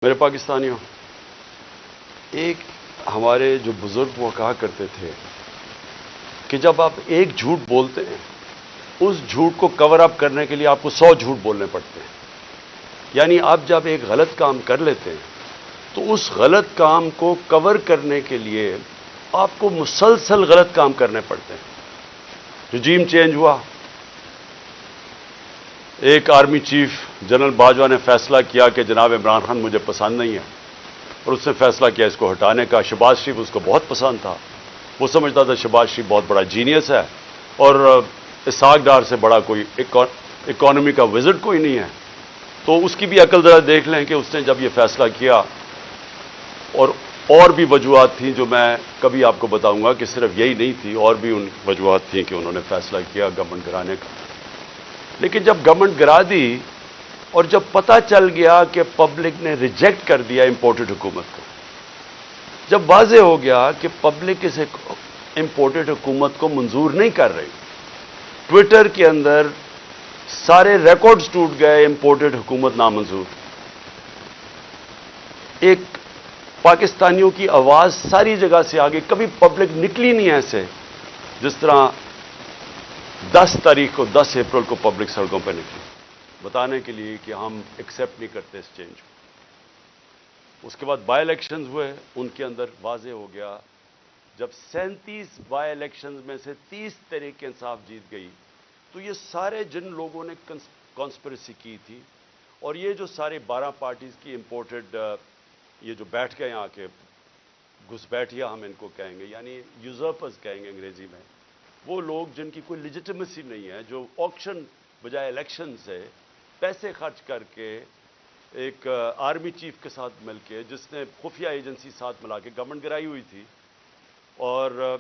میرے پاکستانیوں، ایک ہمارے جو بزرگ وہ کہا کرتے تھے کہ جب آپ ایک جھوٹ بولتے ہیں اس جھوٹ کو کور اپ کرنے کے لیے آپ کو 100 جھوٹ بولنے پڑتے ہیں. یعنی آپ جب ایک غلط کام کر لیتے ہیں تو اس غلط کام کو کور کرنے کے لیے آپ کو مسلسل غلط کام کرنے پڑتے ہیں. رجیم چینج ہوا، ایک آرمی چیف جنرل باجوہ نے فیصلہ کیا کہ جناب عمران خان مجھے پسند نہیں ہے، اور اس نے فیصلہ کیا اس کو ہٹانے کا. شہباز شریف اس کو بہت پسند تھا، وہ سمجھتا تھا شہباز شریف بہت بڑا جینیس ہے اور اسحاق ڈار سے بڑا کوئی اکانومی کا وزٹ کوئی نہیں ہے. تو اس کی بھی عقل ذرا دیکھ لیں کہ اس نے جب یہ فیصلہ کیا، اور بھی وجوہات تھیں جو میں کبھی آپ کو بتاؤں گا کہ صرف یہی نہیں تھی، اور بھی ان وجوہات تھیں کہ انہوں نے فیصلہ کیا گورنمنٹ گرانے کا. لیکن جب گورنمنٹ گرا دی اور جب پتہ چل گیا کہ پبلک نے ریجیکٹ کر دیا امپورٹڈ حکومت کو، جب واضح ہو گیا کہ پبلک اس امپورٹڈ حکومت کو منظور نہیں کر رہی، ٹویٹر کے اندر سارے ریکارڈز ٹوٹ گئے، امپورٹڈ حکومت نامنظور. ایک پاکستانیوں کی آواز ساری جگہ سے آگے، کبھی پبلک نکلی نہیں ایسے جس طرح 10 تاریخ کو 10 اپریل کو پبلک سڑکوں پہ نکلی بتانے کے لیے کہ ہم ایکسیپٹ نہیں کرتے اس چینج کو. اس کے بعد بائی الیکشنز ہوئے، ان کے اندر واضح ہو گیا جب 37 بائی الیکشنز میں سے 30 تحریک انصاف جیت گئی تو یہ سارے جن لوگوں نے کانسپریسی کی تھی، اور یہ جو سارے 12 پارٹیز کی امپورٹڈ یہ جو بیٹھ گئے آ کے گھسپیٹھیا ہم ان کو کہیں گے، یعنی یوزرپرز کہیں گے انگریزی میں، وہ لوگ جن کی کوئی لیجیٹمیسی نہیں ہے، جو آکشن بجائے الیکشن سے پیسے خرچ کر کے ایک آرمی چیف کے ساتھ مل کے، جس نے خفیہ ایجنسی ساتھ ملا کے گورنمنٹ گرائی ہوئی تھی. اور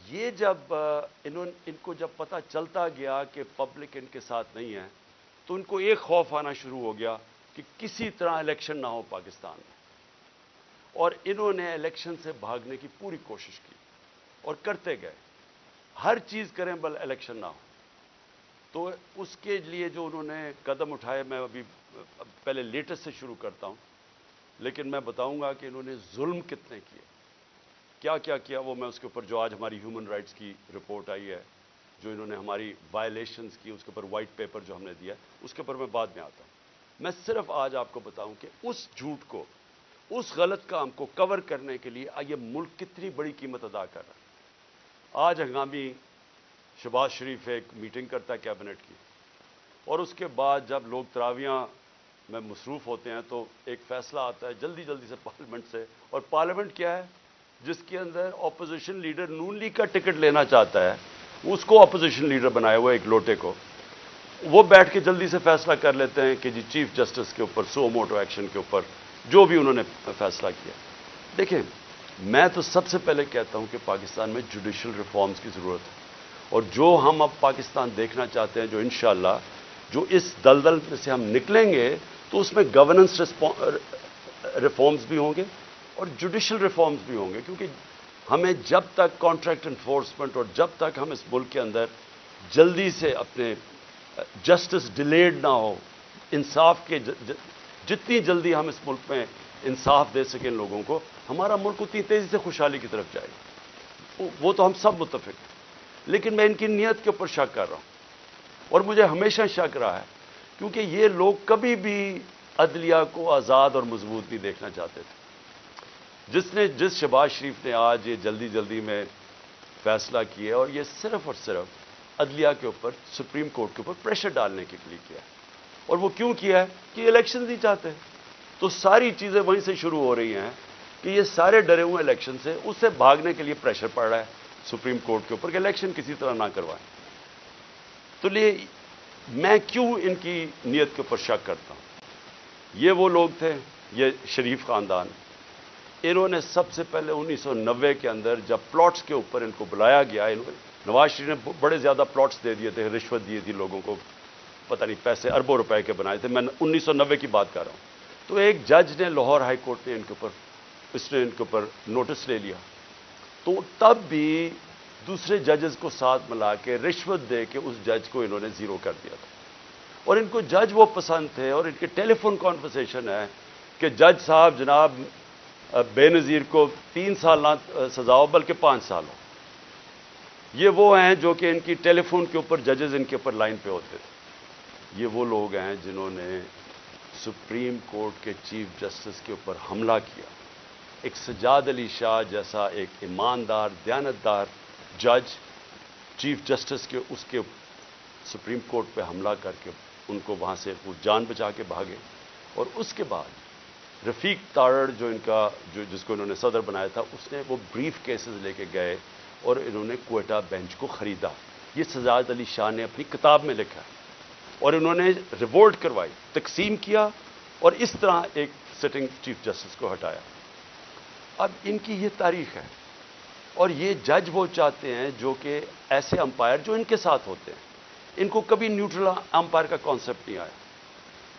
یہ جب ان کو جب پتہ چلتا گیا کہ پبلک ان کے ساتھ نہیں ہے تو ان کو ایک خوف آنا شروع ہو گیا کہ کسی طرح الیکشن نہ ہو پاکستان میں. اور انہوں نے الیکشن سے بھاگنے کی پوری کوشش کی اور کرتے گئے، ہر چیز کریں بل الیکشن نہ ہو. تو اس کے لیے جو انہوں نے قدم اٹھائے، میں ابھی پہلے لیٹسٹ سے شروع کرتا ہوں، لیکن میں بتاؤں گا کہ انہوں نے ظلم کتنے کیے، کیا کیا وہ میں اس کے اوپر جو آج ہماری ہیومن رائٹس کی رپورٹ آئی ہے، جو انہوں نے ہماری وائلیشنز کی، اس کے اوپر وائٹ پیپر جو ہم نے دیا، اس کے اوپر میں بعد میں آتا ہوں. میں صرف آج آپ کو بتاؤں کہ اس جھوٹ کو، اس غلط کام کو کور کرنے کے لیے یہ ملک کتنی بڑی قیمت ادا کر رہا ہے. آج ہنگامی شہباز شریف ایک میٹنگ کرتا ہے کیبنٹ کی، اور اس کے بعد جب لوگ تراویحاں میں مصروف ہوتے ہیں تو ایک فیصلہ آتا ہے جلدی سے پارلیمنٹ سے. اور پارلیمنٹ کیا ہے؟ جس کے اندر اپوزیشن لیڈر نون لیگ کا ٹکٹ لینا چاہتا ہے، اس کو اپوزیشن لیڈر بنایا ہوا ایک لوٹے کو، وہ بیٹھ کے جلدی سے فیصلہ کر لیتے ہیں کہ جی چیف جسٹس کے اوپر سو موٹو ایکشن کے اوپر جو بھی انہوں نے فیصلہ کیا. دیکھیں، میں تو سب سے پہلے کہتا ہوں کہ پاکستان میں جوڈیشل ریفارمز کی ضرورت ہے، اور جو ہم اب پاکستان دیکھنا چاہتے ہیں، جو انشاءاللہ جو اس دلدل میں سے ہم نکلیں گے تو اس میں گورننس ریفارمز بھی ہوں گے اور جوڈیشل ریفارمز بھی ہوں گے. کیونکہ ہمیں جب تک کانٹریکٹ انفورسمنٹ اور جب تک ہم اس ملک کے اندر جلدی سے اپنے جسٹس ڈیلیڈ نہ ہو، انصاف کے جتنی جلدی ہم اس ملک میں انصاف دے سکیں لوگوں کو، ہمارا ملک اتنی تیزی سے خوشحالی کی طرف جائے گا. وہ تو ہم سب متفق ہیں. لیکن میں ان کی نیت کے اوپر شک کر رہا ہوں، اور مجھے ہمیشہ شک رہا ہے، کیونکہ یہ لوگ کبھی بھی عدلیہ کو آزاد اور مضبوط نہیں دیکھنا چاہتے تھے. جس شہباز شریف نے آج یہ جلدی میں فیصلہ کیا، اور یہ صرف اور صرف عدلیہ کے اوپر، سپریم کورٹ کے اوپر پریشر ڈالنے کے لیے کیا ہے. اور وہ کیوں کیا ہے؟ کہ الیکشن نہیں چاہتے. تو ساری چیزیں وہیں سے شروع ہو رہی ہیں کہ یہ سارے ڈرے ہوئے الیکشن سے، اس سے بھاگنے کے لیے پریشر پڑ رہا ہے سپریم کورٹ کے اوپر کہ الیکشن کسی طرح نہ کروائیں. تو میں کیوں ان کی نیت کے اوپر شک کرتا ہوں؟ یہ وہ لوگ تھے، یہ شریف خاندان، انہوں نے سب سے پہلے 1990 کے اندر جب پلاٹس کے اوپر ان کو بلایا گیا، نواز شریف نے بڑے زیادہ پلاٹس دے دیے تھے، رشوت دی تھی لوگوں کو، پتہ نہیں پیسے اربوں روپے کے بنائے تھے. میں 1990 کی بات کر رہا ہوں. تو ایک جج نے لاہور ہائی کورٹ نے ان کے اوپر نوٹس لے لیا. تو تب بھی دوسرے ججز کو ساتھ ملا کے رشوت دے کے اس جج کو انہوں نے زیرو کر دیا تھا. اور ان کو جج وہ پسند تھے، اور ان کے ٹیلی فون کانورسیشن ہے کہ جج صاحب جناب بے نظیر کو 3 سال نہ سزا ہو بلکہ 5 سال ہو. یہ وہ ہیں جو کہ ان کی ٹیلی فون کے اوپر ججز ان کے اوپر لائن پہ ہوتے تھے. یہ وہ لوگ ہیں جنہوں نے سپریم کورٹ کے چیف جسٹس کے اوپر حملہ کیا. ایک سجاد علی شاہ جیسا ایک ایماندار دیانتدار جج چیف جسٹس کے اس کے سپریم کورٹ پہ حملہ کر کے ان کو وہاں سے وہ جان بچا کے بھاگے. اور اس کے بعد رفیق تارڑ جو ان کا جس کو انہوں نے صدر بنایا تھا, اس نے وہ بریف کیسز لے کے گئے اور انہوں نے کوئٹہ بینچ کو خریدا. یہ سجاد علی شاہ نے اپنی کتاب میں لکھا اور انہوں نے ریوولٹ کروائی, تقسیم کیا اور اس طرح ایک سٹنگ چیف جسٹس کو ہٹایا. اب ان کی یہ تاریخ ہے اور یہ جج وہ چاہتے ہیں جو کہ ایسے امپائر جو ان کے ساتھ ہوتے ہیں. ان کو کبھی نیوٹرل امپائر کا کانسیپٹ نہیں آیا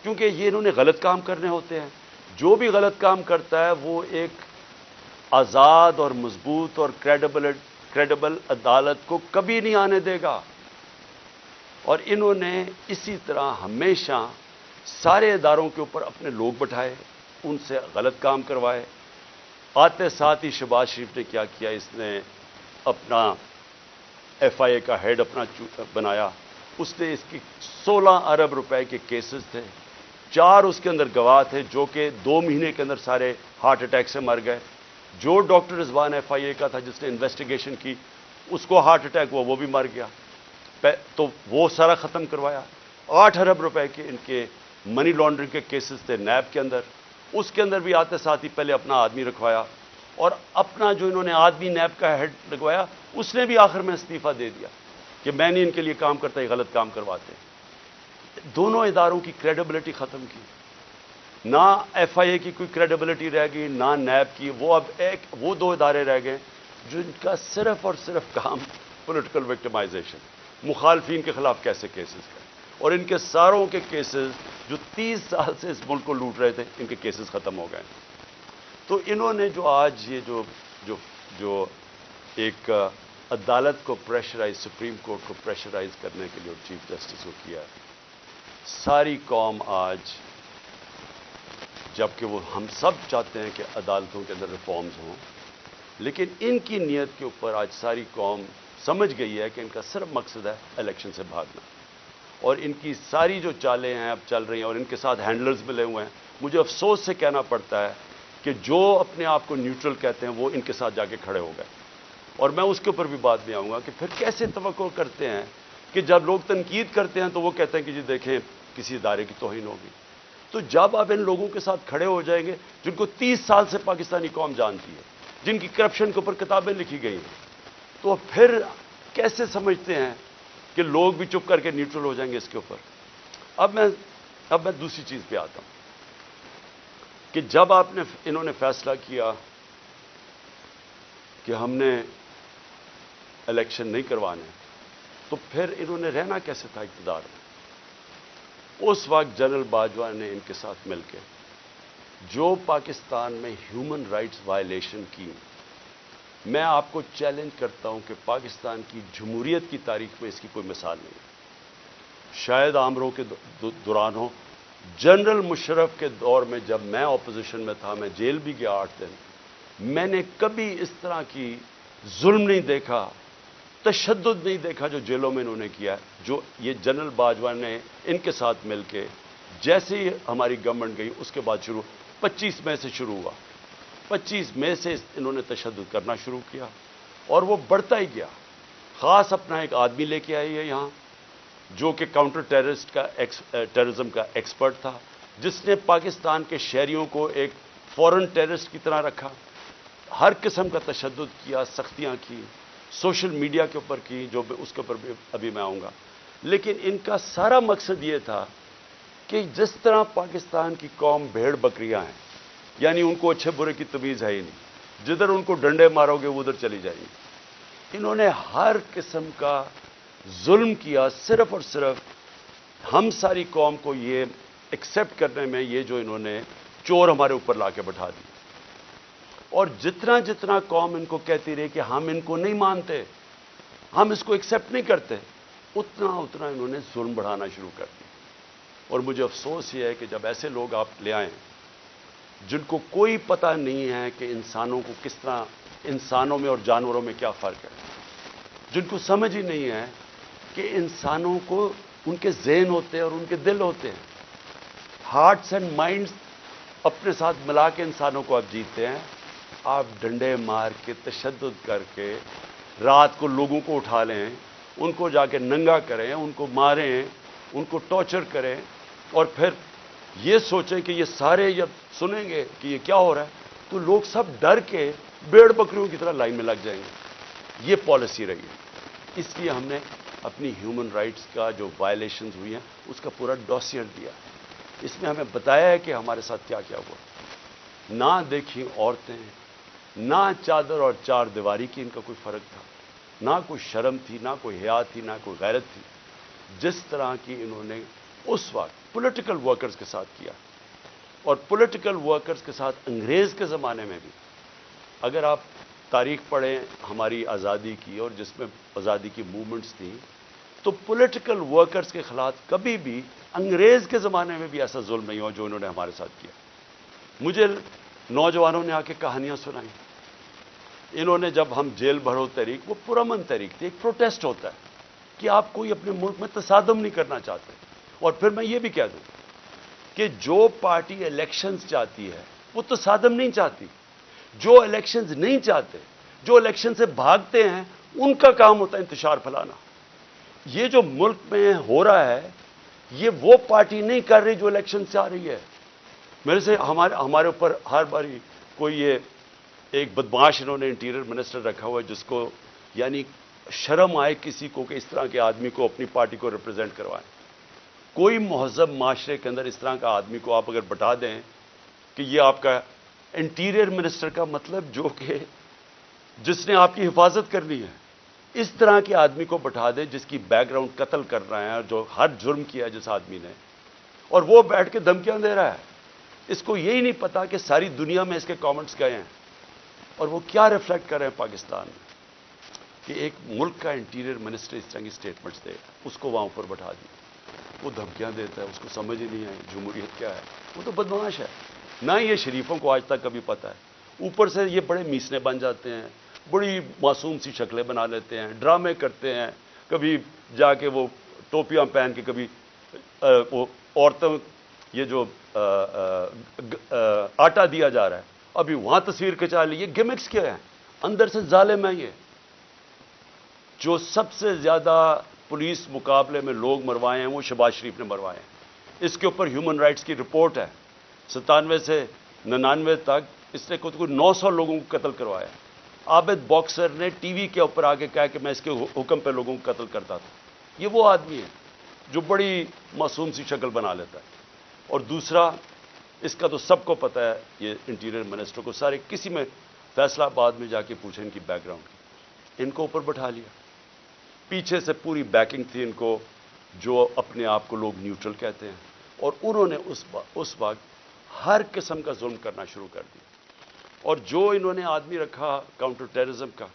کیونکہ یہ انہوں نے غلط کام کرنے ہوتے ہیں. جو بھی غلط کام کرتا ہے وہ ایک آزاد اور مضبوط اور کریڈیبل عدالت کو کبھی نہیں آنے دے گا. اور انہوں نے اسی طرح ہمیشہ سارے اداروں کے اوپر اپنے لوگ بٹھائے, ان سے غلط کام کروائے. آتے ساتھ ہی شہباز شریف نے کیا کیا, اس نے اپنا ایف آئی اے کا ہیڈ اپنا بنایا. اس نے اس کی 16 ارب روپے کے کیسز تھے, 4 اس کے اندر گواہ تھے جو کہ 2 مہینے کے اندر سارے ہارٹ اٹیک سے مر گئے. جو ڈاکٹر رضوان ایف آئی اے کا تھا جس نے انویسٹیگیشن کی, اس کو ہارٹ اٹیک ہوا, وہ بھی مر گیا. تو وہ سارا ختم کروایا. 8 ارب روپے کے ان کے منی لانڈرنگ کے کیسز تھے نیب کے اندر, اس کے اندر بھی آتے ساتھ ہی پہلے اپنا آدمی رکھوایا اور اپنا جو انہوں نے آدمی نیب کا ہیڈ لگوایا اس نے بھی آخر میں استعفیٰ دے دیا کہ میں نہیں ان کے لیے کام کرتا, یہ غلط کام کرواتے. دونوں اداروں کی کریڈیبلٹی ختم کی. نہ ایف آئی اے کی کوئی کریڈیبلٹی رہ گئی نہ نیب کی. وہ اب وہ 2 ادارے رہ گئے جن کا صرف اور صرف کام پولیٹیکل وکٹمائزیشن, مخالفین کے خلاف کیسے کیسز کریں. اور ان کے ساروں کے کیسز جو 30 سال سے اس ملک کو لوٹ رہے تھے, ان کے کیسز ختم ہو گئے. تو انہوں نے جو آج یہ جو ایک عدالت کو پریشرائز, سپریم کورٹ کو پریشرائز کرنے کے لیے اور چیف جسٹس کو کیا, ساری قوم آج, جبکہ وہ ہم سب چاہتے ہیں کہ عدالتوں کے اندر ریفارمز ہوں, لیکن ان کی نیت کے اوپر آج ساری قوم سمجھ گئی ہے کہ ان کا صرف مقصد ہے الیکشن سے بھاگنا. اور ان کی ساری جو چالیں ہیں اب چل رہی ہیں اور ان کے ساتھ ہینڈلرز ملے ہوئے ہیں. مجھے افسوس سے کہنا پڑتا ہے کہ جو اپنے آپ کو نیوٹرل کہتے ہیں وہ ان کے ساتھ جا کے کھڑے ہو گئے. اور میں اس کے اوپر بھی بات بھی آؤں گا کہ پھر کیسے توقع کرتے ہیں کہ جب لوگ تنقید کرتے ہیں تو وہ کہتے ہیں کہ جی دیکھیں کسی ادارے کی توہین ہوگی. تو جب آپ ان لوگوں کے ساتھ کھڑے ہو جائیں گے جن کو 30 سال سے پاکستانی قوم جانتی ہے, جن کی کرپشن کے اوپر کتابیں لکھی گئی ہیں, تو پھر کیسے سمجھتے ہیں کہ لوگ بھی چپ کر کے نیوٹرل ہو جائیں گے اس کے اوپر. اب میں دوسری چیز پہ آتا ہوں کہ جب انہوں نے فیصلہ کیا کہ ہم نے الیکشن نہیں کروانے, تو پھر انہوں نے رہنا کیسے تھا اقتدار میں. اس وقت جنرل باجوہ نے ان کے ساتھ مل کے جو پاکستان میں ہیومن رائٹس وائلیشن کی, میں آپ کو چیلنج کرتا ہوں کہ پاکستان کی جمہوریت کی تاریخ میں اس کی کوئی مثال نہیں. شاید آمروں کے دوران ہو, جنرل مشرف کے دور میں جب میں اپوزیشن میں تھا, میں جیل بھی گیا 8 دن, میں نے کبھی اس طرح کی ظلم نہیں دیکھا, تشدد نہیں دیکھا جو جیلوں میں انہوں نے کیا, جو یہ جنرل باجوہ نے ان کے ساتھ مل کے, جیسے ہی ہماری گورنمنٹ گئی اس کے بعد 25 مئی سے شروع ہوا. 25 مئی سے انہوں نے تشدد کرنا شروع کیا اور وہ بڑھتا ہی گیا. خاص اپنا ایک آدمی لے کے آئی ہے یہاں جو کہ کاؤنٹر ٹیررزم کا ایکسپرٹ تھا, جس نے پاکستان کے شہریوں کو ایک فورن ٹیررسٹ کی طرح رکھا, ہر قسم کا تشدد کیا, سختیاں کی, سوشل میڈیا کے اوپر کی, جو اس کے اوپر بھی ابھی میں آؤں گا. لیکن ان کا سارا مقصد یہ تھا کہ جس طرح پاکستان کی قوم بھیڑ بکریاں ہیں, یعنی ان کو اچھے برے کی تمیز ہے ہی نہیں, جدھر ان کو ڈنڈے مارو گے وہ ادھر چلی جائیں گی. انہوں نے ہر قسم کا ظلم کیا, صرف اور صرف ہم ساری قوم کو یہ ایکسیپٹ کرنے میں, یہ جو انہوں نے چور ہمارے اوپر لا کے بٹھا دی. اور جتنا جتنا قوم ان کو کہتی رہی کہ ہم ان کو نہیں مانتے, ہم اس کو ایکسیپٹ نہیں کرتے, اتنا اتنا انہوں نے ظلم بڑھانا شروع کر دیا. اور مجھے افسوس یہ ہے کہ جب ایسے لوگ آپ لے آئیں جن کو کوئی پتہ نہیں ہے کہ انسانوں کو کس طرح، انسانوں میں اور جانوروں میں کیا فرق ہے، جن کو سمجھ ہی نہیں ہے کہ انسانوں کو ان کے ذہن ہوتے ہیں اور ان کے دل ہوتے ہیں، ہارٹس اینڈ مائنڈز اپنے ساتھ ملا کے انسانوں کو آپ جیتے ہیں. آپ ڈنڈے مار کے، تشدد کر کے، رات کو لوگوں کو اٹھا لیں، ان کو جا کے ننگا کریں، ان کو ماریں، ان کو ٹارچر کریں، اور پھر یہ سوچیں کہ یہ سارے جب سنیں گے کہ یہ کیا ہو رہا ہے تو لوگ سب ڈر کے بھیڑ بکریوں کی طرح لائن میں لگ جائیں گے. یہ پالیسی رہی ہے. اس لیے ہم نے اپنی ہیومن رائٹس کا جو وائلیشنز ہوئی ہیں اس کا پورا ڈوسیئر دیا. اس میں ہمیں بتایا ہے کہ ہمارے ساتھ کیا کیا ہوا. نہ دیکھیں عورتیں، نہ چادر اور چار دیواری کی ان کا کوئی فرق تھا، نہ کوئی شرم تھی، نہ کوئی حیا تھی، نہ کوئی غیرت تھی. جس طرح کی انہوں نے اس وقت پولیٹیکل ورکرز کے ساتھ کیا، اور پولیٹیکل ورکرز کے ساتھ انگریز کے زمانے میں بھی. اگر آپ تاریخ پڑھیں ہماری آزادی کی اور جس میں آزادی کی موومنٹس تھیں، تو پولیٹیکل ورکرز کے خلاف کبھی بھی انگریز کے زمانے میں بھی ایسا ظلم نہیں ہوا جو انہوں نے ہمارے ساتھ کیا. مجھے نوجوانوں نے آ کے کہانیاں سنائیں. انہوں نے جب ہم جیل بھرو تحریک، وہ پرامن تحریک تھی، ایک پروٹیسٹ ہوتا ہے کہ آپ کوئی اپنے ملک میں تصادم نہیں کرنا چاہتے. اور پھر میں یہ بھی کہہ دوں کہ جو پارٹی الیکشنز چاہتی ہے وہ تصادم نہیں چاہتی. جو الیکشنز نہیں چاہتے، جو الیکشن سے بھاگتے ہیں، ان کا کام ہوتا ہے انتشار پھیلانا. یہ جو ملک میں ہو رہا ہے یہ وہ پارٹی نہیں کر رہی جو الیکشن سے آ رہی ہے. میرے سے ہمارے اوپر ہر باری کوئی یہ ایک بدماش انہوں نے انٹیریئر منسٹر رکھا ہوا ہے جس کو یعنی شرم آئے کسی کو کہ اس طرح کے آدمی کو اپنی پارٹی کو ریپرزینٹ کروائیں. کوئی مہذب معاشرے کے اندر اس طرح کا آدمی کو آپ اگر بتا دیں کہ یہ آپ کا انٹیریئر منسٹر کا مطلب جو کہ جس نے آپ کی حفاظت کرنی ہے، اس طرح کے آدمی کو بٹھا دیں جس کی بیک گراؤنڈ قتل کر رہے ہیں، جو ہر جرم کیا ہے جس آدمی نے، اور وہ بیٹھ کے دھمکیاں دے رہا ہے. اس کو یہی نہیں پتا کہ ساری دنیا میں اس کے کامنٹس گئے ہیں اور وہ کیا ریفلیکٹ کر رہے ہیں پاکستان میں. کہ ایک ملک کا انٹیریئر منسٹر اس طرح کی اسٹیٹمنٹس دے، اس کو وہاں اوپر بٹھا دی، وہ دھمکیاں دیتا ہے، اس کو سمجھ ہی نہیں ہے جمہوریت کیا ہے. وہ تو بدمعاش ہے. نہ یہ شریفوں کو آج تک کبھی پتہ ہے. اوپر سے یہ بڑے میسنے بن جاتے ہیں، بڑی معصوم سی شکلیں بنا لیتے ہیں، ڈرامے کرتے ہیں. کبھی جا کے وہ ٹوپیاں پہن کے، کبھی وہ عورتوں یہ جو آٹا دیا جا رہا ہے ابھی وہاں تصویر کھچا لی. یہ گمکس کیا ہے؟ اندر سے ظالم ہے. یہ جو سب سے زیادہ پولیس مقابلے میں لوگ مروائے ہیں وہ شہباز شریف نے مروائے ہیں. اس کے اوپر ہیومن رائٹس کی رپورٹ ہے. 97 سے 99 تک اس نے کوئی 900 لوگوں کو قتل کروایا. عابد باکسر نے ٹی وی کے اوپر آ کے کہا کہ میں اس کے حکم پہ لوگوں کو قتل کرتا تھا. یہ وہ آدمی ہے جو بڑی معصوم سی شکل بنا لیتا ہے. اور دوسرا، اس کا تو سب کو پتہ ہے، یہ انٹیریئر منسٹر کو سارے کسی میں فیصلہ آباد میں جا کے پوچھیں ان کی بیک گراؤنڈ کی. ان کو اوپر بٹھا لیا. پیچھے سے پوری بیکنگ تھی ان کو، جو اپنے آپ کو لوگ نیوٹرل کہتے ہیں، اور انہوں نے اس وقت ہر قسم کا ظلم کرنا شروع کر دیا. اور جو انہوں نے آدمی رکھا کاؤنٹر ٹیررزم کا،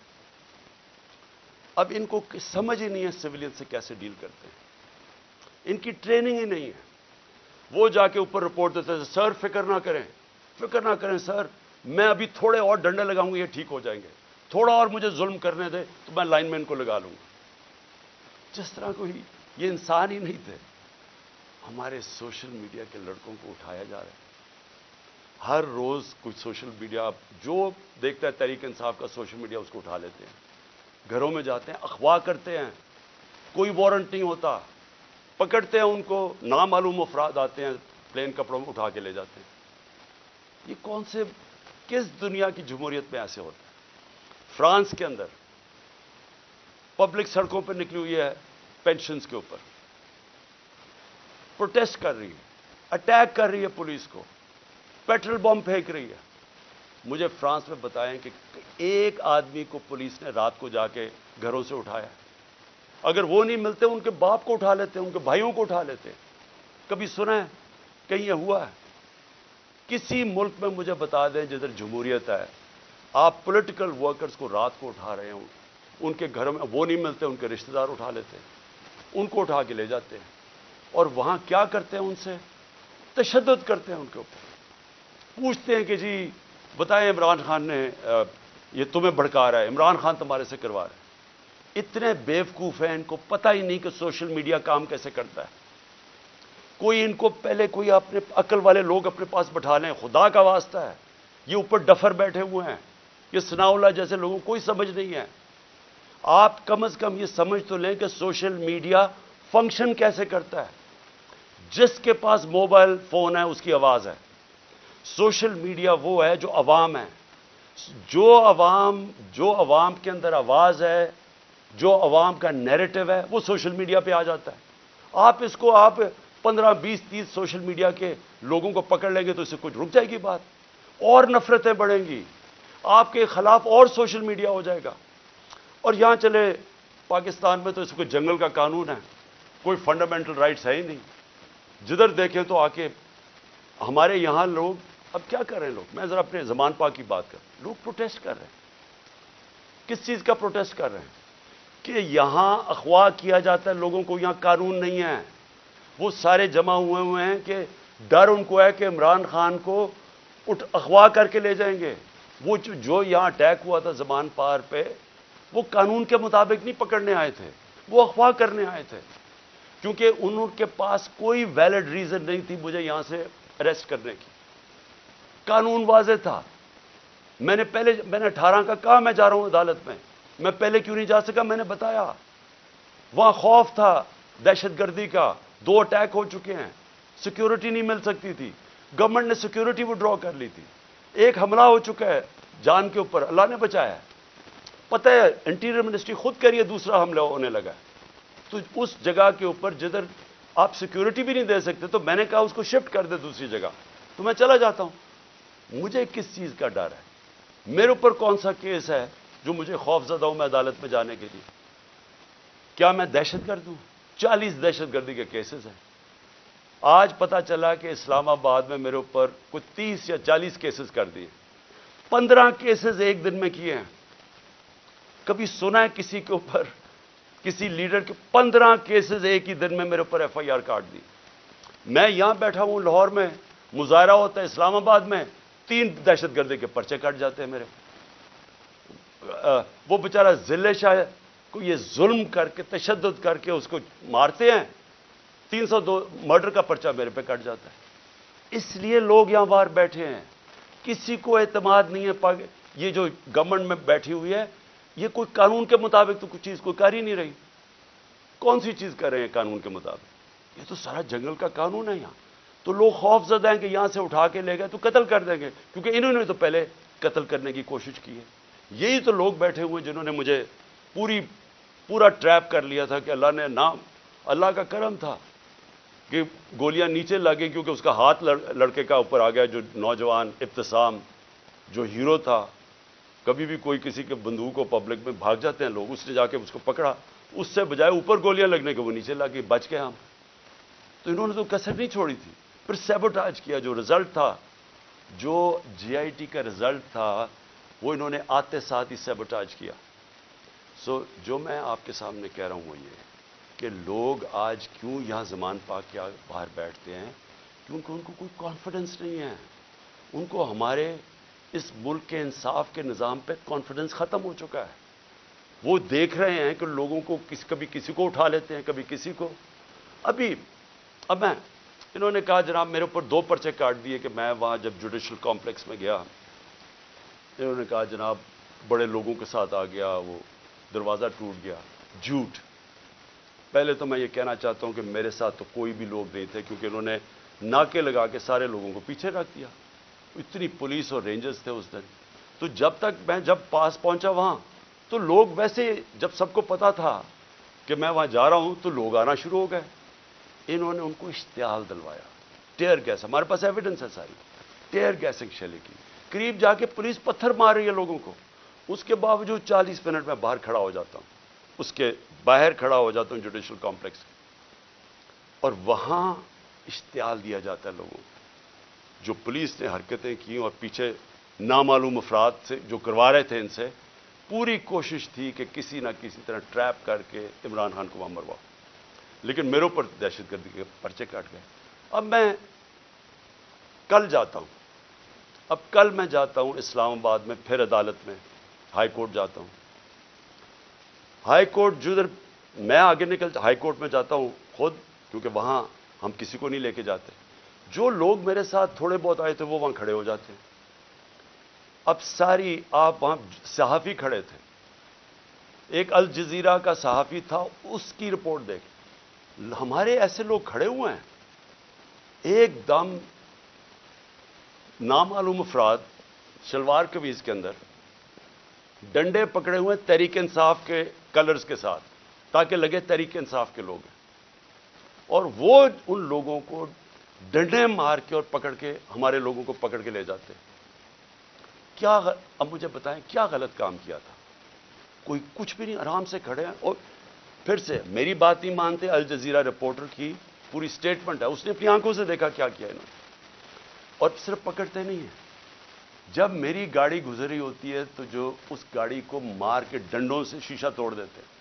اب ان کو سمجھ ہی نہیں ہے سویلین سے کیسے ڈیل کرتے ہیں. ان کی ٹریننگ ہی نہیں ہے. وہ جا کے اوپر رپورٹ دیتے ہیں، سر فکر نہ کریں سر، میں ابھی تھوڑے اور ڈنڈے لگاؤں گا یہ ٹھیک ہو جائیں گے، تھوڑا اور مجھے ظلم کرنے دے تو میں لائن مین کو لگا لوں گا. جس طرح کوئی یہ انسان ہی نہیں تھے. ہمارے سوشل میڈیا کے لڑکوں کو اٹھایا جا رہا ہے. ہر روز کچھ سوشل میڈیا جو دیکھتا ہے تحریک انصاف کا سوشل میڈیا اس کو اٹھا لیتے ہیں، گھروں میں جاتے ہیں، اغوا کرتے ہیں. کوئی وارنٹ نہیں ہوتا، پکڑتے ہیں ان کو، نامعلوم افراد آتے ہیں پلین کپڑوں میں اٹھا کے لے جاتے ہیں. یہ کس دنیا کی جمہوریت میں ایسے ہوتا ہے؟ فرانس کے اندر پبلک سڑکوں پہ نکلی ہوئی ہے پینشنز کے اوپر، پروٹیسٹ کر رہی ہے، اٹیک کر رہی ہے پولیس کو، پیٹرول بم پھینک رہی ہے. مجھے فرانس میں بتائیں کہ ایک آدمی کو پولیس نے رات کو جا کے گھروں سے اٹھایا. اگر وہ نہیں ملتے ان کے باپ کو اٹھا لیتے، ان کے بھائیوں کو اٹھا لیتے. کبھی سنا ہے کہیں یہ ہوا ہے؟ کسی ملک میں مجھے بتا دیں جدھر جمہوریت ہے، آپ پولیٹیکل ورکرز کو رات کو اٹھا رہے ہوں، ان کے گھروں میں وہ نہیں ملتے، ان کے رشتہ دار اٹھا لیتے ہیں، ان کو اٹھا کے لے جاتے ہیں، اور وہاں کیا کرتے ہیں؟ ان سے تشدد کرتے ہیں ان کے اوپر. پوچھتے ہیں کہ جی بتائیں عمران خان نے یہ تمہیں بھڑکا رہا ہے، عمران خان تمہارے سے کروا رہا ہے۔ اتنے بیوقوف ہیں، ان کو پتہ ہی نہیں کہ سوشل میڈیا کام کیسے کرتا ہے۔ کوئی ان کو پہلے کوئی اپنے عقل والے لوگ اپنے پاس بٹھا لیں، خدا کا واسطہ ہے۔ یہ اوپر ڈفر بیٹھے ہوئے ہیں، یہ ثناء اللہ جیسے لوگوں کو کوئی سمجھ نہیں ہے۔ آپ کم از کم یہ سمجھ تو لیں کہ سوشل میڈیا فنکشن کیسے کرتا ہے۔ جس کے پاس موبائل فون ہے اس کی آواز ہے۔ سوشل میڈیا وہ ہے جو عوام ہے، جو عوام کے اندر آواز ہے، جو عوام کا نیریٹو ہے، وہ سوشل میڈیا پہ آ جاتا ہے۔ آپ اس کو 15 20 30 سوشل میڈیا کے لوگوں کو پکڑ لیں گے تو اس سے کچھ رک جائے گی بات، اور نفرتیں بڑھیں گی، آپ کے خلاف اور سوشل میڈیا ہو جائے گا۔ اور یہاں چلے پاکستان میں تو اس کو جنگل کا قانون ہے، کوئی فنڈامنٹل رائٹس ہے ہی نہیں۔ جدھر دیکھیں تو آ کے ہمارے یہاں لوگ اب کیا کر رہے ہیں لوگ، میں ذرا اپنے زمان پاک کی بات کر، لوگ پروٹیسٹ کر رہے ہیں۔ کس چیز کا پروٹیسٹ کر رہے ہیں؟ کہ یہاں اغوا کیا جاتا ہے لوگوں کو، یہاں قانون نہیں ہے۔ وہ سارے جمع ہوئے ہیں کہ ڈر ان کو ہے کہ عمران خان کو اغوا کر کے لے جائیں گے۔ وہ جو یہاں اٹیک ہوا تھا زمان پار پہ، وہ قانون کے مطابق نہیں پکڑنے آئے تھے، وہ اغوا کرنے آئے تھے، کیونکہ ان کے پاس کوئی ویلڈ ریزن نہیں تھی مجھے یہاں سے اریسٹ کرنے کی۔ قانون واضح تھا۔ میں نے 18 کا کہا میں جا رہا ہوں عدالت میں پہلے کیوں نہیں جا سکا؟ میں نے بتایا وہاں خوف تھا دہشت گردی کا، 2 اٹیک ہو چکے ہیں، سیکیورٹی نہیں مل سکتی تھی، گورنمنٹ نے سیکیورٹی وڈرا کر لی تھی، ایک حملہ ہو چکا ہے جان کے اوپر، اللہ نے بچایا ہے۔ پتہ ہے انٹیریئر منسٹری خود کہہ رہی ہے دوسرا حملہ ہونے لگا ہے۔ تو اس جگہ کے اوپر جدھر آپ سیکیورٹی بھی نہیں دے سکتے، تو میں نے کہا اس کو شفٹ کر دے دوسری جگہ، تو میں چلا جاتا ہوں۔ مجھے کس چیز کا ڈر ہے؟ میرے اوپر کون سا کیس ہے جو مجھے خوف زدہ ہوں میں عدالت میں جانے کے لیے؟ کیا میں دہشت گرد ہوں؟ 40 دہشت گردی کے کیسز ہیں۔ آج پتا چلا کہ اسلام آباد میں میرے اوپر کوئی 30 یا 40 کیسز کر دیے، 15 کیسز ایک دن میں کیے ہیں۔ کبھی سنا ہے کسی کے اوپر، کسی لیڈر کے 15 کیسز ایک ہی دن میں میرے اوپر ایف آئی آر کاٹ دی؟ میں یہاں بیٹھا ہوں لاہور میں، مظاہرہ ہوتا ہے اسلام آباد میں، 3 دہشت گردی کے پرچے کٹ جاتے ہیں میرے۔ وہ بیچارہ ذلے شاہ کو یہ ظلم کر کے، تشدد کر کے اس کو مارتے ہیں، 302 مرڈر کا پرچہ میرے پہ کٹ جاتا ہے۔ اس لیے لوگ یہاں باہر بیٹھے ہیں، کسی کو اعتماد نہیں ہے۔ یہ جو گورنمنٹ میں بیٹھی ہوئی ہے، یہ کوئی قانون کے مطابق تو کچھ چیز کوئی کر ہی نہیں رہی۔ کون سی چیز کر رہے ہیں قانون کے مطابق؟ یہ تو سارا جنگل کا قانون ہے یہاں۔ تو لوگ خوف زدہ ہیں کہ یہاں سے اٹھا کے لے گئے تو قتل کر دیں گے، کیونکہ انہوں نے تو پہلے قتل کرنے کی کوشش کی ہے۔ یہی تو لوگ بیٹھے ہوئے جنہوں نے مجھے پورا ٹریپ کر لیا تھا کہ اللہ کا کرم تھا کہ گولیاں نیچے لگیں، کیونکہ اس کا ہاتھ لڑکے کا اوپر آ گیا، جو نوجوان ابتسام جو ہیرو تھا۔ کبھی بھی کوئی کسی کے بندوق کو پبلک میں بھاگ جاتے ہیں لوگ، اس نے جا کے اس کو پکڑا، اس سے بجائے اوپر گولیاں لگنے کے وہ نیچے لگی، بچ گئے ہم۔ تو انہوں نے تو کسر نہیں چھوڑی تھی، پھر سیبوٹاج کیا۔ جو رزلٹ تھا، جو جی آئی ٹی کا رزلٹ تھا، وہ انہوں نے آتے ساتھ ہی سیبوٹاج کیا۔ جو میں آپ کے سامنے کہہ رہا ہوں وہ یہ کہ لوگ آج کیوں یہاں زمان پاک کے باہر بیٹھتے ہیں، کیونکہ ان کو کوئی کانفیڈنس نہیں ہے۔ ان کو ہمارے اس ملک کے انصاف کے نظام پہ کانفیڈنس ختم ہو چکا ہے۔ وہ دیکھ رہے ہیں کہ لوگوں کو کبھی کسی کو اٹھا لیتے ہیں، کبھی کسی کو۔ اب انہوں نے کہا جناب میرے اوپر 2 پرچے کاٹ دیے کہ میں وہاں جب جوڈیشل کمپلیکس میں گیا، انہوں نے کہا جناب بڑے لوگوں کے ساتھ آ گیا، وہ دروازہ ٹوٹ گیا۔ جھوٹ۔ پہلے تو میں یہ کہنا چاہتا ہوں کہ میرے ساتھ تو کوئی بھی لوگ نہیں تھے، کیونکہ انہوں نے ناکے لگا کے سارے لوگوں کو پیچھے رکھ دیا۔ اتنی پولیس اور رینجرز تھے اس دن۔ تو جب پاس پہنچا وہاں، تو لوگ ویسے جب سب کو پتا تھا کہ میں وہاں جا رہا ہوں تو لوگ آنا شروع ہو گئے۔ انہوں نے ان کو اشتعال دلوایا، ٹیئر گیس، ہمارے پاس ایویڈنس ہے ساری، ٹیئر گیسنگ شیلے کی۔ قریب جا کے پولیس پتھر مار رہی ہے لوگوں کو، اس کے باوجود 40 منٹ میں باہر کھڑا ہو جاتا ہوں، اس کے باہر کھڑا ہو جاتا ہوں جوڈیشل کمپلیکس، اور وہاں اشتعال دیا جاتا ہے لوگوں کو۔ جو پولیس نے حرکتیں کی اور پیچھے نامعلوم افراد سے جو کروا رہے تھے، ان سے پوری کوشش تھی کہ کسی نہ کسی طرح ٹریپ کر کے عمران خان کو وہاں مرواؤ، لیکن میرے اوپر دہشت گردی کے پرچے کاٹ گئے۔ اب میں کل جاتا ہوں اب کل میں جاتا ہوں اسلام آباد میں، پھر عدالت میں ہائی کورٹ جاتا ہوں. ہائی کورٹ جدھر میں آگے ہائی کورٹ میں جاتا ہوں خود، کیونکہ وہاں ہم کسی کو نہیں لے کے جاتے. جو لوگ میرے ساتھ تھوڑے بہت آئے تھے وہ وہاں کھڑے ہو جاتے ہیں. اب ساری آپ وہاں صحافی کھڑے تھے، ایک الجزیرہ کا صحافی تھا، اس کی رپورٹ دیکھ. ہمارے ایسے لوگ کھڑے ہوئے ہیں، ایک دم نامعلوم افراد شلوار قمیض کے اندر ڈنڈے پکڑے ہوئے تحریک انصاف کے کلرز کے ساتھ، تاکہ لگے تحریک انصاف کے لوگ ہیں. اور وہ ان لوگوں کو ڈنڈے مار کے اور پکڑ کے ہمارے لوگوں کو پکڑ کے لے جاتے. اب مجھے بتائیں کیا غلط کام کیا تھا؟ کوئی کچھ بھی نہیں، آرام سے کھڑے ہیں. اور پھر سے میری بات نہیں مانتے. الجزیرہ رپورٹر کی پوری سٹیٹمنٹ ہے، اس نے اپنی آنکھوں سے دیکھا کیا کیا انہوں نے. اور صرف پکڑتے نہیں ہیں، جب میری گاڑی گزری ہوتی ہے تو جو اس گاڑی کو مار کے ڈنڈوں سے شیشہ توڑ دیتے ہیں.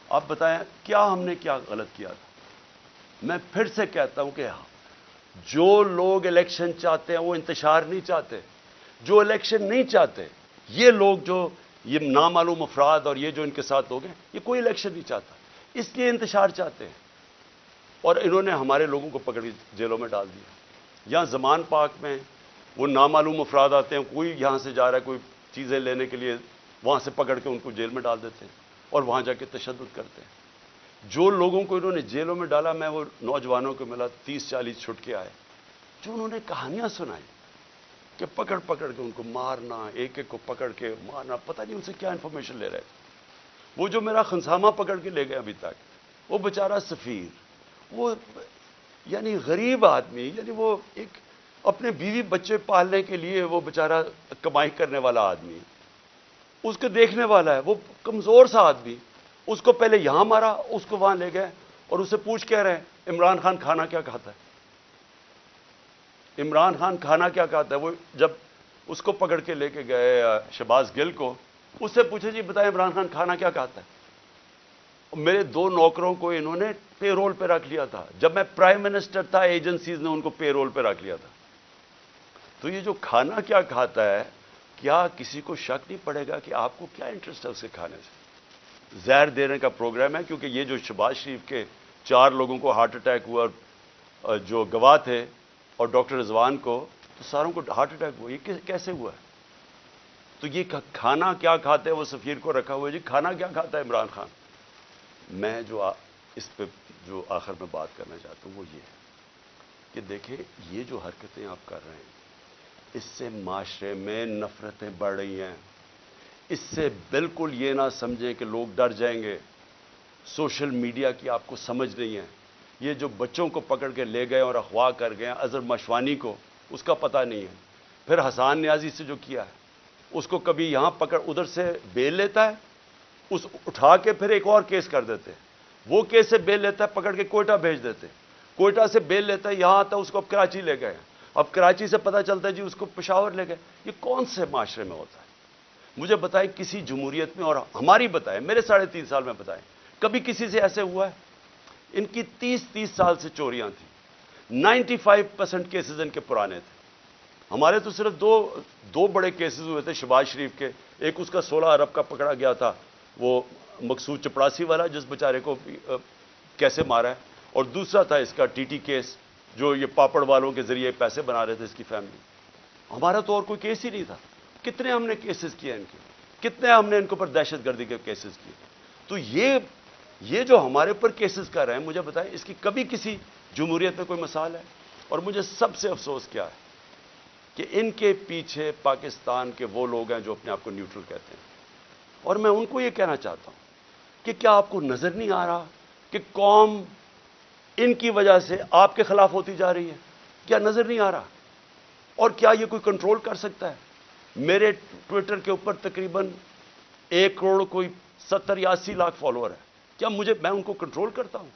آپ بتائیں کیا ہم نے کیا غلط کیا تھا؟ میں پھر سے کہتا ہوں کہ جو لوگ الیکشن چاہتے ہیں وہ انتشار نہیں چاہتے. جو الیکشن نہیں چاہتے، یہ لوگ جو یہ نامعلوم افراد اور یہ جو ان کے ساتھ لوگ ہیں، یہ کوئی الیکشن نہیں چاہتا، اس لیے انتشار چاہتے ہیں. اور انہوں نے ہمارے لوگوں کو پکڑ کے جیلوں میں ڈال دیا. یہاں زمان پاک میں وہ نامعلوم افراد آتے ہیں، کوئی یہاں سے جا رہا ہے کوئی چیزیں لینے کے لیے، وہاں سے پکڑ کے ان کو جیل میں ڈال دیتے ہیں اور وہاں جا کے تشدد کرتے ہیں. جو لوگوں کو انہوں نے جیلوں میں ڈالا، میں وہ نوجوانوں کو ملا 30-40 چھٹ کے آئے، جو انہوں نے کہانیاں سنائی کہ پکڑ پکڑ کے ان کو مارنا، ایک ایک کو پکڑ کے مارنا، پتہ نہیں ان سے کیا انفارمیشن لے رہے تھے. وہ جو میرا خنسامہ پکڑ کے لے گئے ابھی تک، وہ بیچارہ سفیر، وہ یعنی غریب آدمی، یعنی وہ ایک اپنے بیوی بچے پالنے کے لیے وہ بیچارہ کمائی کرنے والا آدمی، اس کو دیکھنے والا ہے، وہ کمزور سا آدمی. اس کو پہلے یہاں مارا، اس کو وہاں لے گئے اور اس سے پوچھ کہہ رہے ہیں عمران خان کھانا کیا کھاتا ہے؟ عمران خان کھانا کیا کھاتا ہے؟ وہ جب اس کو پکڑ کے لے کے گئے شہباز گل کو، اس سے پوچھے جی بتائیں عمران خان کھانا کیا کھاتا ہے؟ میرے 2 نوکروں کو انہوں نے پے رول پہ رکھ لیا تھا. جب میں پرائم منسٹر تھا، ایجنسیز نے ان کو پے رول پہ رکھ لیا تھا. تو یہ جو کھانا کیا کھاتا ہے، کیا کسی کو شک نہیں پڑے گا کہ آپ کو کیا انٹرسٹ ہے اسے کھانے سے؟ زہر دینے کا پروگرام ہے. کیونکہ یہ جو شہباز شریف کے 4 لوگوں کو ہارٹ اٹیک ہوا، اور جو گواہ تھے، اور ڈاکٹر رضوان کو، تو ساروں کو ہارٹ اٹیک ہوا. یہ کیسے ہوا ہے؟ تو یہ کھانا کیا کھاتے ہیں، وہ سفیر کو رکھا ہوا ہے جی کھانا کیا کھاتا ہے عمران خان. میں جو اس پہ جو آخر میں بات کرنا چاہتا ہوں وہ یہ ہے کہ دیکھیں یہ جو حرکتیں آپ کر رہے ہیں، اس سے معاشرے میں نفرتیں بڑھ رہی ہیں. اس سے بالکل یہ نہ سمجھیں کہ لوگ ڈر جائیں گے. سوشل میڈیا کی آپ کو سمجھ نہیں ہے. یہ جو بچوں کو پکڑ کے لے گئے اور اغوا کر گئے، اظہر مشوانی کو، اس کا پتہ نہیں ہے. پھر حسان نیازی سے جو کیا ہے، اس کو کبھی یہاں پکڑ، ادھر سے بیل لیتا ہے، اس اٹھا کے پھر ایک اور کیس کر دیتے ہیں. وہ کیس سے بیل لیتا ہے، پکڑ کے کوئٹہ بھیج دیتے ہیں. کوئٹہ سے بیل لیتا ہے، یہاں آتا ہے، اس کو اب کراچی لے گئے. اب کراچی سے پتہ چلتا ہے جی اس کو پشاور لے گئے. یہ کون سے معاشرے میں ہوتا ہے؟ مجھے بتائیں کسی جمہوریت میں، اور ہماری بتائیں، میرے 3.5 سال میں بتائیں کبھی کسی سے ایسے ہوا ہے؟ ان کی 30 سال سے چوریاں تھیں. 95% کیسز ان کے پرانے تھے. ہمارے تو صرف دو بڑے کیسز ہوئے تھے شہباز شریف کے. ایک اس کا 16 ارب کا پکڑا گیا تھا، وہ مقصود چپڑاسی والا، جس بیچارے کو کیسے مارا ہے. اور دوسرا تھا اس کا ٹی کیس، جو یہ پاپڑ والوں کے ذریعے پیسے بنا رہے تھے اس کی فیملی. ہمارا تو اور کوئی کیس ہی نہیں تھا. کتنے ہم نے کیسز کیے ان کے، کتنے ہم نے ان کے اوپر دہشت گردی کے کیسز کیے. تو یہ جو ہمارے اوپر کیسز کر رہے ہیں، مجھے بتائیں اس کی کبھی کسی جمہوریت میں کوئی مثال ہے؟ اور مجھے سب سے افسوس کیا ہے کہ ان کے پیچھے پاکستان کے وہ لوگ ہیں جو اپنے آپ کو نیوٹرل کہتے ہیں. اور میں ان کو یہ کہنا چاہتا ہوں کہ کیا آپ کو نظر نہیں آ رہا کہ قوم ان کی وجہ سے آپ کے خلاف ہوتی جا رہی ہے؟ کیا نظر نہیں آ رہا؟ اور کیا یہ کوئی کنٹرول کر سکتا ہے؟ میرے ٹویٹر کے اوپر تقریباً 1 کروڑ کوئی 70 یا 80 لاکھ فالوور ہے. کیا میں ان کو کنٹرول کرتا ہوں؟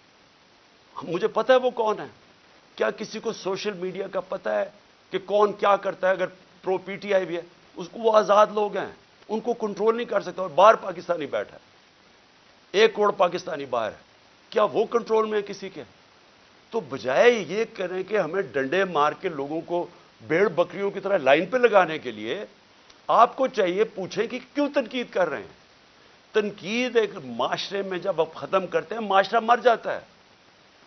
مجھے پتہ ہے وہ کون ہے. کیا کسی کو سوشل میڈیا کا پتہ ہے کہ کون کیا کرتا ہے؟ اگر پرو پی ٹی آئی بھی ہے، اس کو وہ آزاد لوگ ہیں، ان کو کنٹرول نہیں کر سکتا. اور باہر پاکستانی بیٹھا ہے، 1 کروڑ پاکستانی باہر ہے، کیا وہ کنٹرول میں ہے کسی کے؟ تو بجائے یہ کریں کہ ہمیں ڈنڈے مار کے لوگوں کو بھیڑ بکریوں کی طرح لائن پہ لگانے کے لیے آپ کو چاہیے پوچھیں کہ کیوں تنقید کر رہے ہیں. تنقید ایک معاشرے میں جب آپ ختم کرتے ہیں معاشرہ مر جاتا ہے.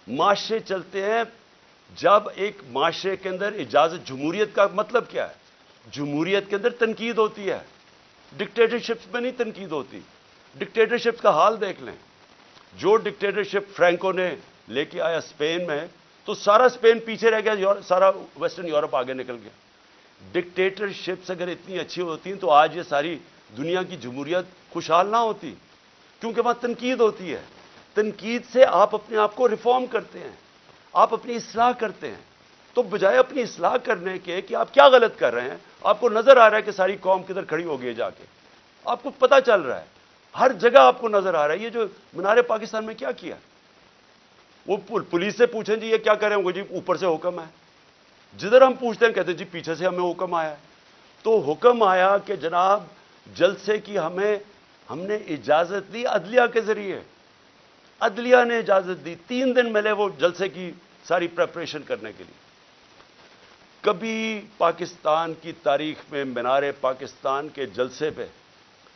معاشرے چلتے ہیں جب ایک معاشرے کے اندر اجازت. جمہوریت کا مطلب کیا ہے؟ جمہوریت کے اندر تنقید ہوتی ہے, ڈکٹیٹرشپ میں نہیں تنقید ہوتی. ڈکٹیٹرشپ کا حال دیکھ لیں. جو ڈکٹیٹرشپ فرینکو نے لے کے آیا اسپین میں, تو سارا اسپین پیچھے رہ گیا, سارا ویسٹرن یورپ آگے نکل گیا. ڈکٹیٹرشپس اگر اتنی اچھی ہوتی ہیں تو آج یہ ساری دنیا کی جمہوریت خوشحال نہ ہوتی, کیونکہ وہاں تنقید ہوتی ہے. تنقید سے آپ اپنے آپ کو ریفارم کرتے ہیں, آپ اپنی اصلاح کرتے ہیں. تو بجائے اپنی اصلاح کرنے کے کہ آپ کیا غلط کر رہے ہیں, آپ کو نظر آ رہا ہے کہ ساری قوم کدھر کھڑی ہو گئی جا کے, آپ کو پتہ چل رہا ہے, ہر جگہ آپ کو نظر آ رہا ہے. یہ جو مینار پاکستان میں کیا کیا, وہ پولیس سے پوچھیں جی یہ کیا کریں گے, جی اوپر سے حکم ہے. جدھر ہم پوچھتے ہیں کہتے ہیں جی پیچھے سے ہمیں حکم آیا ہے. تو حکم آیا کہ جناب جلسے کی ہم نے اجازت دی عدلیہ کے ذریعے, عدلیہ نے اجازت دی. 3 دن ملے وہ جلسے کی ساری پریپریشن کرنے کے لیے. کبھی پاکستان کی تاریخ میں مینار پاکستان کے جلسے پہ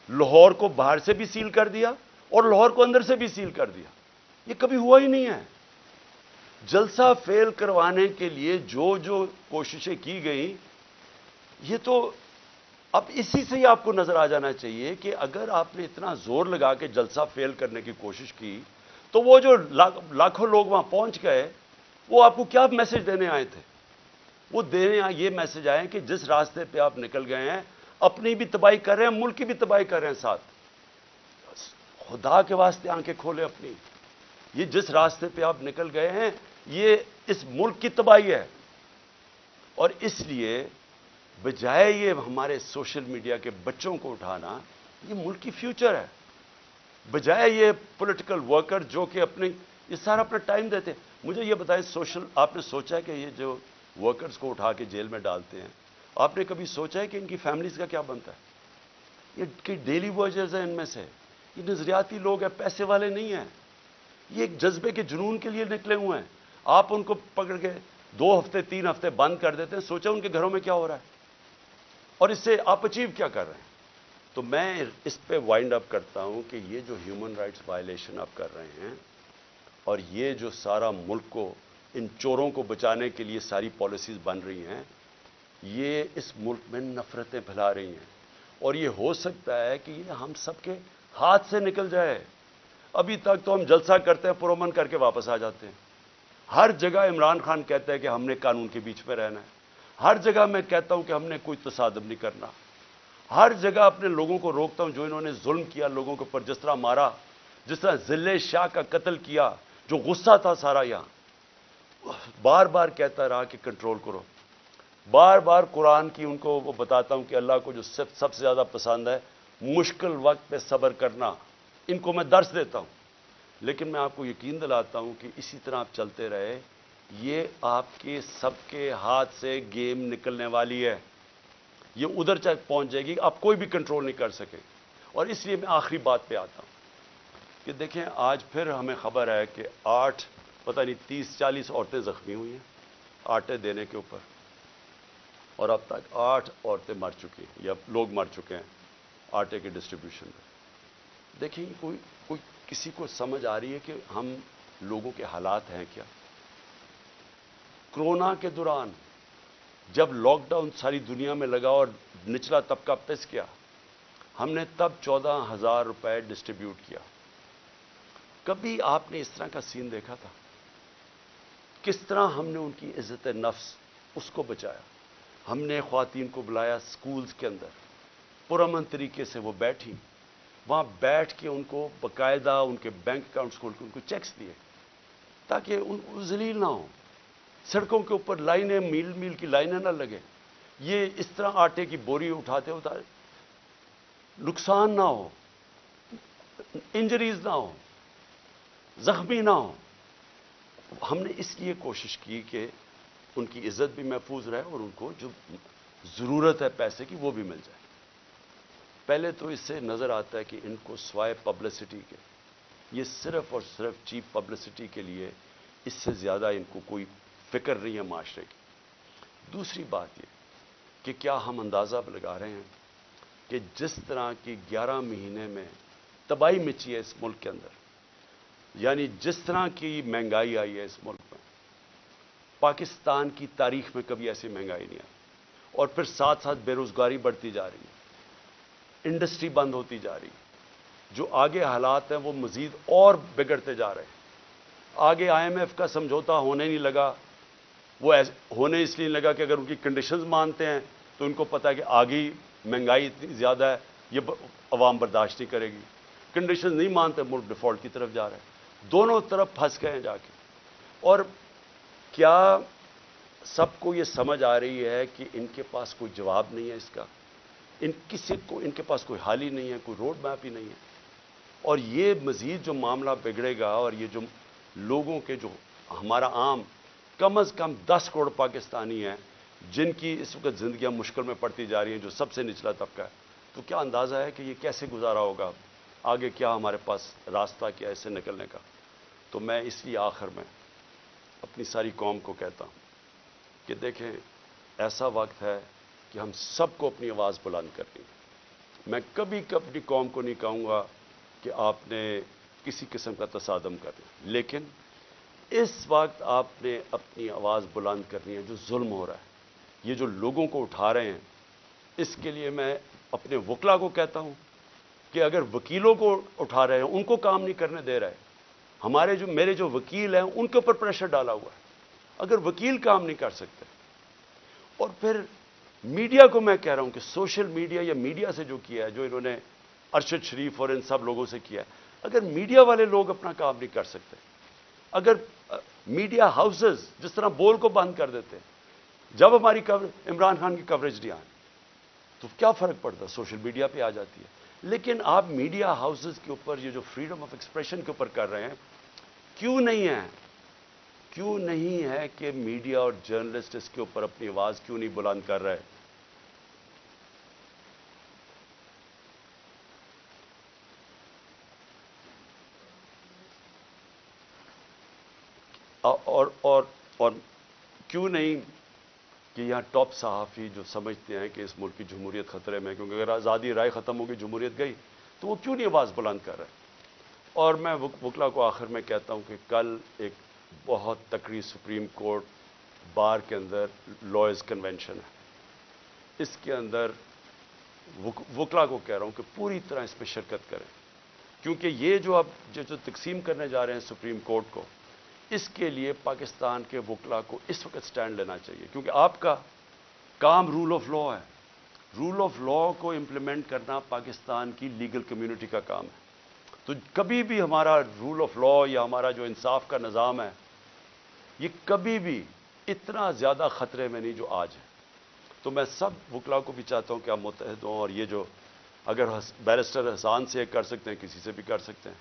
لاہور کو باہر سے بھی سیل کر دیا اور لاہور کو اندر سے بھی سیل کر دیا. یہ کبھی ہوا ہی نہیں ہے. جلسہ فیل کروانے کے لیے جو کوششیں کی گئیں, یہ تو اب اسی سے ہی آپ کو نظر آ جانا چاہیے کہ اگر آپ نے اتنا زور لگا کے جلسہ فیل کرنے کی کوشش کی تو وہ جو لاکھوں لوگ وہاں پہنچ گئے وہ آپ کو کیا میسج دینے آئے تھے؟ وہ دینے یہ میسج آئے کہ جس راستے پہ آپ نکل گئے ہیں اپنی بھی تباہی کر رہے ہیں, ملک کی بھی تباہی کر رہے ہیں ساتھ. خدا کے واسطے آنکھیں کھولیں اپنی. یہ جس راستے پہ آپ نکل گئے ہیں یہ اس ملک کی تباہی ہے. اور اس لیے بجائے یہ ہمارے سوشل میڈیا کے بچوں کو اٹھانا, یہ ملک کی فیوچر ہے. بجائے یہ پولیٹیکل ورکر جو کہ یہ سارا اپنا ٹائم دیتے ہیں. مجھے یہ بتائیں آپ نے سوچا ہے کہ یہ جو ورکرز کو اٹھا کے جیل میں ڈالتے ہیں, آپ نے کبھی سوچا ہے کہ ان کی فیملیز کا کیا بنتا ہے؟ یہ کہ ڈیلی ورکرز ہیں ان میں سے, یہ نظریاتی لوگ ہیں, پیسے والے نہیں ہیں. یہ ایک جذبے کے جنون کے لیے نکلے ہوئے ہیں. آپ ان کو پکڑ کے 2 ہفتے 3 ہفتے بند کر دیتے ہیں. سوچا ان کے گھروں میں کیا ہو رہا ہے اور اس سے آپ اچیو کیا کر رہے ہیں. تو میں اس پہ وائنڈ اپ کرتا ہوں کہ یہ جو ہیومن رائٹس وائلیشن آپ کر رہے ہیں اور یہ جو سارا ملک کو ان چوروں کو بچانے کے لیے ساری پالیسیز بن رہی ہیں, یہ اس ملک میں نفرتیں پھیلا رہی ہیں. اور یہ ہو سکتا ہے کہ یہ ہم سب کے ہاتھ سے نکل جائے. ابھی تک تو ہم جلسہ کرتے ہیں, پرامن کر کے واپس آ جاتے ہیں. ہر جگہ عمران خان کہتا ہے کہ ہم نے قانون کے بیچ میں رہنا ہے. ہر جگہ میں کہتا ہوں کہ ہم نے کوئی تصادم نہیں کرنا. ہر جگہ اپنے لوگوں کو روکتا ہوں جو انہوں نے ظلم کیا لوگوں کے اوپر, جس طرح مارا, جس طرح ذلِ شاہ کا قتل کیا, جو غصہ تھا سارا یہاں. بار بار کہتا رہا کہ کنٹرول کرو. بار بار قرآن کی ان کو وہ بتاتا ہوں کہ اللہ کو جو سب سے زیادہ پسند ہے مشکل وقت پہ صبر کرنا. ان کو میں درس دیتا ہوں. لیکن میں آپ کو یقین دلاتا ہوں کہ اسی طرح آپ چلتے رہے, یہ آپ کے سب کے ہاتھ سے گیم نکلنے والی ہے. یہ ادھر تک پہنچ جائے گی, آپ کوئی بھی کنٹرول نہیں کر سکے. اور اس لیے میں آخری بات پہ آتا ہوں کہ دیکھیں آج پھر ہمیں خبر ہے کہ 30-40 عورتیں زخمی ہوئی ہیں آٹے دینے کے اوپر, اور اب تک 8 عورتیں مر چکی ہیں یا لوگ مر چکے ہیں آٹے کے ڈسٹریبیوشن میں. دیکھیں کوئی کسی کو سمجھ آ رہی ہے کہ ہم لوگوں کے حالات ہیں کیا؟ کرونا کے دوران جب لاک ڈاؤن ساری دنیا میں لگا اور نچلا طبقہ پس کیا, ہم نے تب 14,000 روپے ڈسٹریبیوٹ کیا. کبھی آپ نے اس طرح کا سین دیکھا تھا؟ کس طرح ہم نے ان کی عزت نفس اس کو بچایا. ہم نے خواتین کو بلایا سکولز کے اندر, پرامن طریقے سے وہ بیٹھی, وہاں بیٹھ کے ان کو باقاعدہ ان کے بینک اکاؤنٹس کھول کے ان کو چیکس دیے تاکہ ان ذلیل نہ ہوں. سڑکوں کے اوپر لائنیں میل میل کی لائنیں نہ لگے. یہ اس طرح آٹے کی بوری اٹھاتے نقصان نہ ہو, انجریز نہ ہو, زخمی نہ ہو. ہم نے اس لیے کوشش کی کہ ان کی عزت بھی محفوظ رہے اور ان کو جو ضرورت ہے پیسے کی وہ بھی مل جائے. پہلے تو اس سے نظر آتا ہے کہ ان کو سوائے پبلسٹی کے, یہ صرف اور صرف چیپ پبلسٹی کے لیے, اس سے زیادہ ان کو کوئی فکر نہیں ہے معاشرے کی. دوسری بات یہ کہ کیا ہم اندازہ لگا رہے ہیں کہ جس طرح کی 11 مہینے میں تباہی مچی ہے اس ملک کے اندر، یعنی جس طرح کی مہنگائی آئی ہے اس ملک میں، پاکستان کی تاریخ میں کبھی ایسی مہنگائی نہیں آئی، اور پھر ساتھ ساتھ بے روزگاری بڑھتی جا رہی ہے، انڈسٹری بند ہوتی جا رہی ہے، جو آگے حالات ہیں وہ مزید اور بگڑتے جا رہے ہیں۔ آگے IMF کا سمجھوتا ہونے نہیں لگا، وہ ہونے اس لیے نہیں لگا کہ اگر ان کی کنڈیشنز مانتے ہیں تو ان کو پتا ہے کہ آگے مہنگائی اتنی زیادہ ہے، یہ عوام برداشت نہیں کرے گی۔ کنڈیشنز نہیں مانتے، ملک ڈیفالٹ کی طرف جا رہا ہے، دونوں طرف پھنس گئے ہیں جا کے۔ اور کیا سب کو یہ سمجھ آ رہی ہے کہ ان کے پاس کوئی جواب نہیں ہے اس کا، ان کے پاس کوئی حل ہی نہیں ہے، کوئی روڈ میپ ہی نہیں ہے؟ اور یہ مزید جو معاملہ بگڑے گا، اور یہ جو لوگوں کے جو ہمارا عام کم از کم 10 کروڑ پاکستانی ہیں جن کی اس وقت زندگیاں مشکل میں پڑتی جا رہی ہیں، جو سب سے نچلا طبقہ ہے، تو کیا اندازہ ہے کہ یہ کیسے گزارا ہوگا؟ آگے کیا ہمارے پاس راستہ کیا ہے اس سے نکلنے کا؟ تو میں اس لیے آخر میں اپنی ساری قوم کو کہتا ہوں کہ دیکھیں، ایسا وقت ہے کہ ہم سب کو اپنی آواز بلند کرنی ہے۔ میں کبھی اپنی قوم کو نہیں کہوں گا کہ آپ نے کسی قسم کا تصادم کرنا، لیکن اس وقت آپ نے اپنی آواز بلند کرنی ہے۔ جو ظلم ہو رہا ہے، یہ جو لوگوں کو اٹھا رہے ہیں، اس کے لیے میں اپنے وکلا کو کہتا ہوں کہ اگر وکیلوں کو اٹھا رہے ہیں، ان کو کام نہیں کرنے دے رہے، میرے جو وکیل ہیں ان کے اوپر پریشر ڈالا ہوا ہے، اگر وکیل کام نہیں کر سکتے، اور پھر میڈیا کو میں کہہ رہا ہوں کہ سوشل میڈیا یا میڈیا سے جو کیا ہے، جو انہوں نے ارشد شریف اور ان سب لوگوں سے کیا ہے، اگر میڈیا والے لوگ اپنا کام نہیں کر سکتے، اگر میڈیا ہاؤسز جس طرح بول کو بند کر دیتے، جب ہماری عمران خان کی کوریج نہیں آئی تو کیا فرق پڑتا؟ سوشل میڈیا پہ آ جاتی ہے۔ لیکن آپ میڈیا ہاؤسز کے اوپر یہ جو فریڈم آف ایکسپریشن کے اوپر کر رہے ہیں، کیوں نہیں ہے کہ میڈیا اور جرنلسٹ اس کے اوپر اپنی آواز کیوں نہیں بلند کر رہے؟ اور کیوں نہیں کہ یہاں ٹاپ صحافی جو سمجھتے ہیں کہ اس ملک کی جمہوریت خطرے میں، کیونکہ اگر آزادی رائے ختم ہوگی، جمہوریت گئی، تو وہ کیوں نہیں آواز بلند کر رہے؟ اور میں وکلا کو آخر میں کہتا ہوں کہ کل ایک بہت تکڑی سپریم کورٹ بار کے اندر لائرز کنونشن ہے، اس کے اندر وکلا کو کہہ رہا ہوں کہ پوری طرح اس میں شرکت کریں، کیونکہ یہ جو اب جو تقسیم کرنے جا رہے ہیں سپریم کورٹ کو، اس کے لیے پاکستان کے وکلا کو اس وقت سٹینڈ لینا چاہیے، کیونکہ آپ کا کام رول آف لا ہے۔ رول آف لا کو امپلیمنٹ کرنا پاکستان کی لیگل کمیونٹی کا کام ہے۔ تو کبھی بھی ہمارا رول آف لا یا ہمارا جو انصاف کا نظام ہے، یہ کبھی بھی اتنا زیادہ خطرے میں نہیں جو آج ہے۔ تو میں سب وکلا کو بھی چاہتا ہوں کہ آپ متحد ہوں، اور یہ جو اگر بیرسٹر حسان سے کر سکتے ہیں، کسی سے بھی کر سکتے ہیں،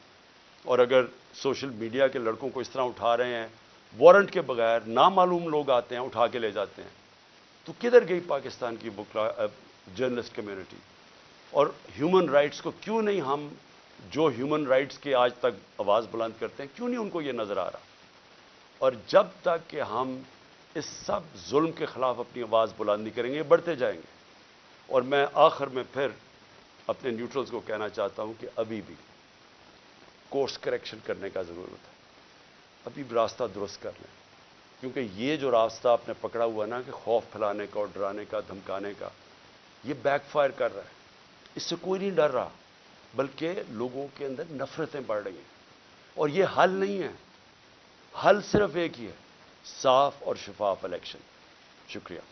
اور اگر سوشل میڈیا کے لڑکوں کو اس طرح اٹھا رہے ہیں، وارنٹ کے بغیر نامعلوم لوگ آتے ہیں اٹھا کے لے جاتے ہیں، تو کدھر گئی پاکستان کی وکلا جرنلسٹ کمیونٹی؟ اور ہیومن رائٹس کو کیوں نہیں ہم جو ہیومن رائٹس کے آج تک آواز بلند کرتے ہیں، کیوں نہیں ان کو یہ نظر آ رہا؟ اور جب تک کہ ہم اس سب ظلم کے خلاف اپنی آواز بلند نہیں کریں گے، یہ بڑھتے جائیں گے۔ اور میں آخر میں پھر اپنے نیوٹرلز کو کہنا چاہتا ہوں کہ ابھی بھی کورس کریکشن کرنے کا ضرورت ہے، ابھی بھی راستہ درست کر لیں، کیونکہ یہ جو راستہ آپ نے پکڑا ہوا نا کہ خوف پھیلانے کا اور ڈرانے کا، دھمکانے کا، یہ بیک فائر کر رہا ہے۔ اس سے کوئی نہیں ڈر رہا، بلکہ لوگوں کے اندر نفرتیں بڑھ رہی ہیں، اور یہ حل نہیں ہے۔ حل صرف ایک ہی ہے، صاف اور شفاف الیکشن۔ شکریہ۔